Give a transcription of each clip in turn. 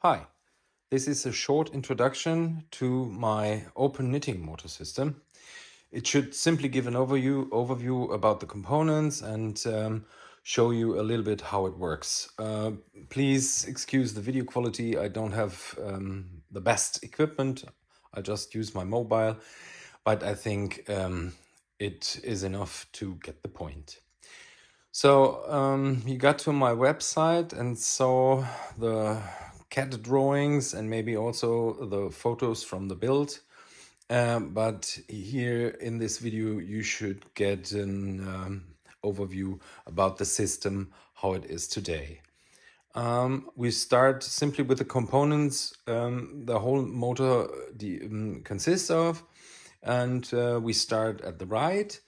Hi, this is a short introduction to my open knitting motor system. It should simply give an overview about the components and show you a little bit how it works. Please excuse the video quality. I don't have the best equipment. I just use my mobile, but I think it is enough to get the point. So you got to my website and saw the CAD drawings and maybe also the photos from the build. But here in this video, you should get an overview about the system, how it is today. We start simply with the components the whole motor consists of, and we start at the right.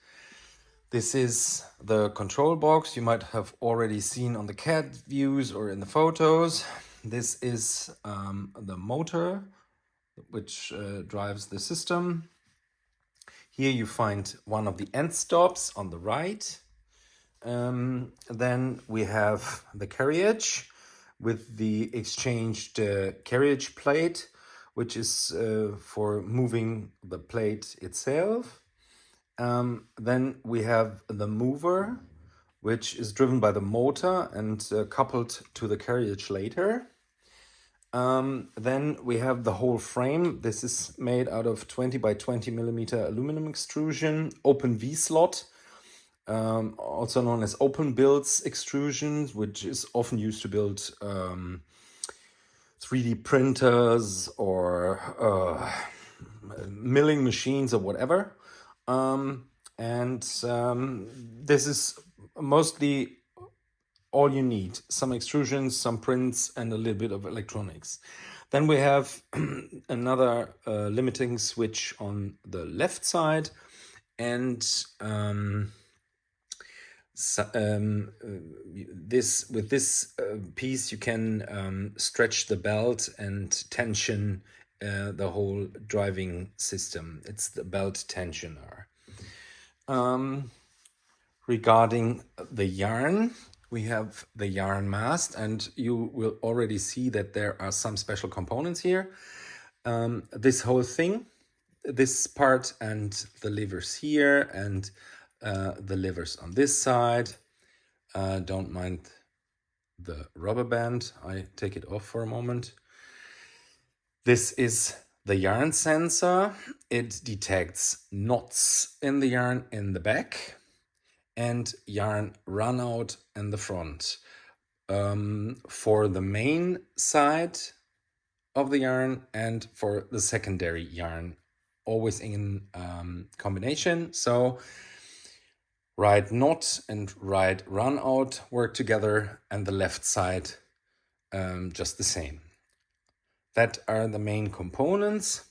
This is the control box you might have already seen on the CAD views or in the photos. This is the motor which drives the system. Here you find one of the end stops on the right. Then we have the carriage with the exchanged carriage plate, which is for moving the plate itself. Then we have the mover, which is driven by the motor and coupled to the carriage later. Then we have the whole frame. This is made out of 20 by 20 millimeter aluminum extrusion, open V-slot, also known as open builds extrusions, which is often used to build 3D printers or milling machines or whatever. This is mostly all you need. Some extrusions, some prints, and a little bit of electronics. Then we have another limiting switch on the left side. And with this piece, you can stretch the belt and tension the whole driving system. It's the belt tensioner. Regarding the yarn, we have the yarn mast, and you will already see that there are some special components here. This whole thing, this part, and the levers here, and the levers on this side. Don't mind the rubber band. I take it off for a moment. This is the yarn sensor. It detects knots in the yarn in the back and yarn run out in the front. For the main side of the yarn and for the secondary yarn, always in combination. So right knot and right run out work together, and the left side just the same. That are the main components.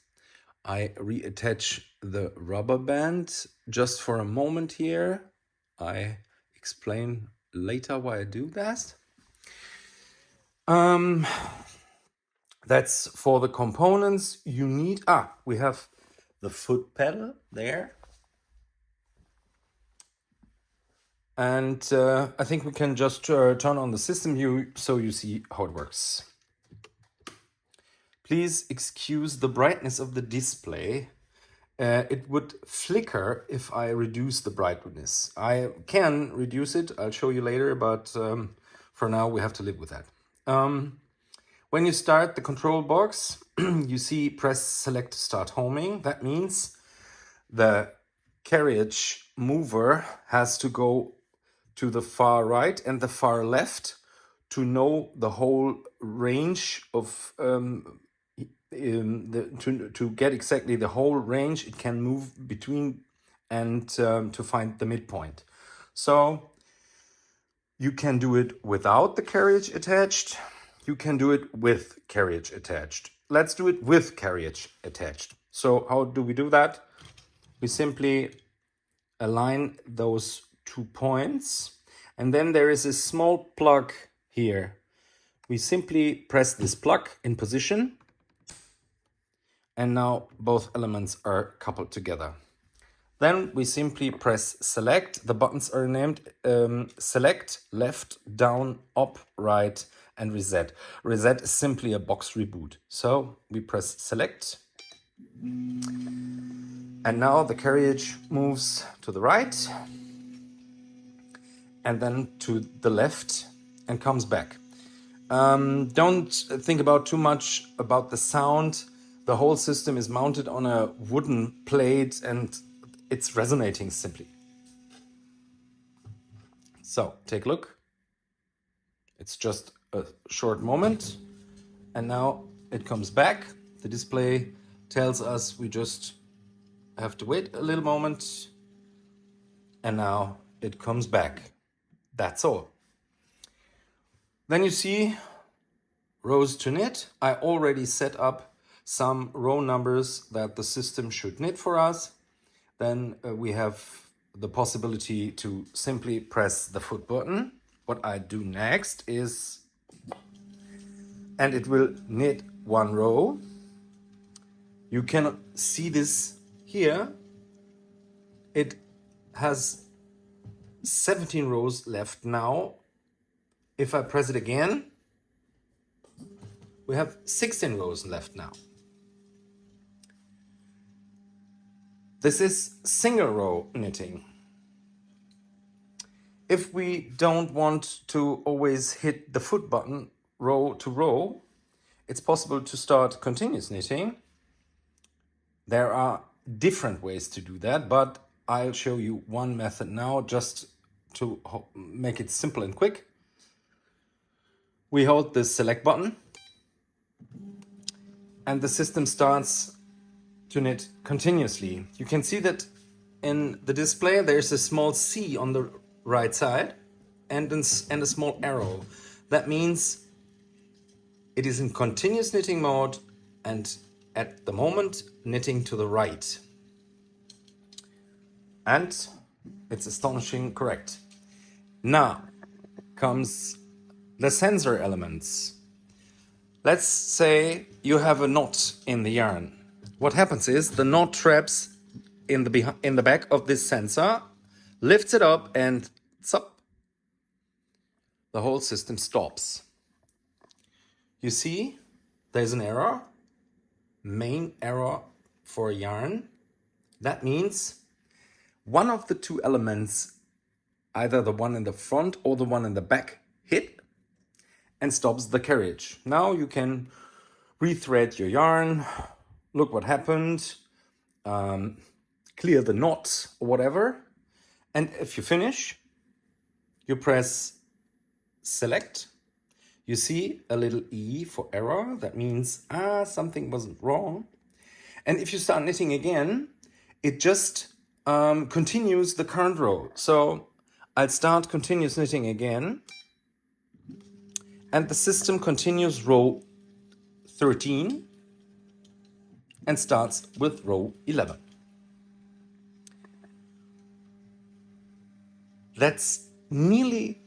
I reattach the rubber band just for a moment here. I explain later why I do that. That's for the components you need. We have the foot pedal there. And I think we can just turn on the system view so you see how it works. Please excuse the brightness of the display. It would flicker if I reduce the brightness. I can reduce it, I'll show you later, but for now we have to live with that. When you start the control box, you see press select start homing. That means the carriage mover has to go to the far right and the far left to know the whole range of to get exactly the whole range it can move between and to find the midpoint. So you can do it without the carriage attached. You can do it with carriage attached. Let's do it with carriage attached. So how do we do that? We simply align those 2 points, and then there is a small plug here. We simply press this plug in position, and now both elements are coupled together. Then we simply press select. The buttons are named select, left, down, up, right, and reset. Reset is simply a box reboot. So we press select. And now the carriage moves to the right and then to the left and comes back. Don't think about too much about the sound. The whole system is mounted on a wooden plate and it's resonating simply. So take a look. It's just a short moment and now it comes back. The display tells us we just have to wait a little moment and now it comes back. That's all. Then you see rows to knit. I already set up some row numbers that the system should knit for us. Then we have the possibility to simply press the foot button. What I do next is, and it will knit one row. You can see this here. It has 17 rows left now. If I press it again, we have 16 rows left now. This is single row knitting. If we don't want to always hit the foot button row to row, it's possible to start continuous knitting. There are different ways to do that, but I'll show you one method now just to make it simple and quick. We hold the select button and the system starts to knit continuously. You can see that in the display there's a small C on the right side and a small arrow. That means it is in continuous knitting mode and at the moment knitting to the right. And it's astonishing correct. Now comes the sensor elements. Let's say you have a knot in the yarn. What happens is the knot traps in the back of this sensor, lifts it up and zap, the whole system stops. You see there's an error, main error for yarn. That means one of the two elements, either the one in the front or the one in the back, hit and stops the carriage. Now you can rethread your yarn, look what happened, clear the knots or whatever. And if you finish, you press select. You see a little E for error. That means, something wasn't wrong. And if you start knitting again, it just continues the current row. So I'll start continuous knitting again. And the system continues row 13 and starts with row 11. That's nearly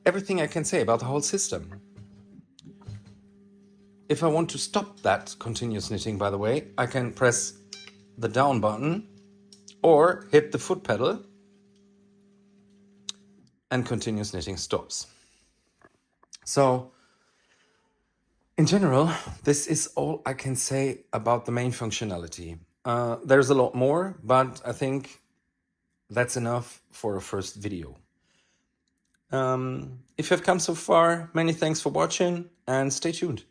everything I can say about the whole system. If I want to stop that continuous knitting, by the way, I can press the down button or hit the foot pedal and continuous knitting stops. So in general, this is all I can say about the main functionality. There's a lot more, but I think that's enough for a first video. If you've come so far, many thanks for watching and stay tuned.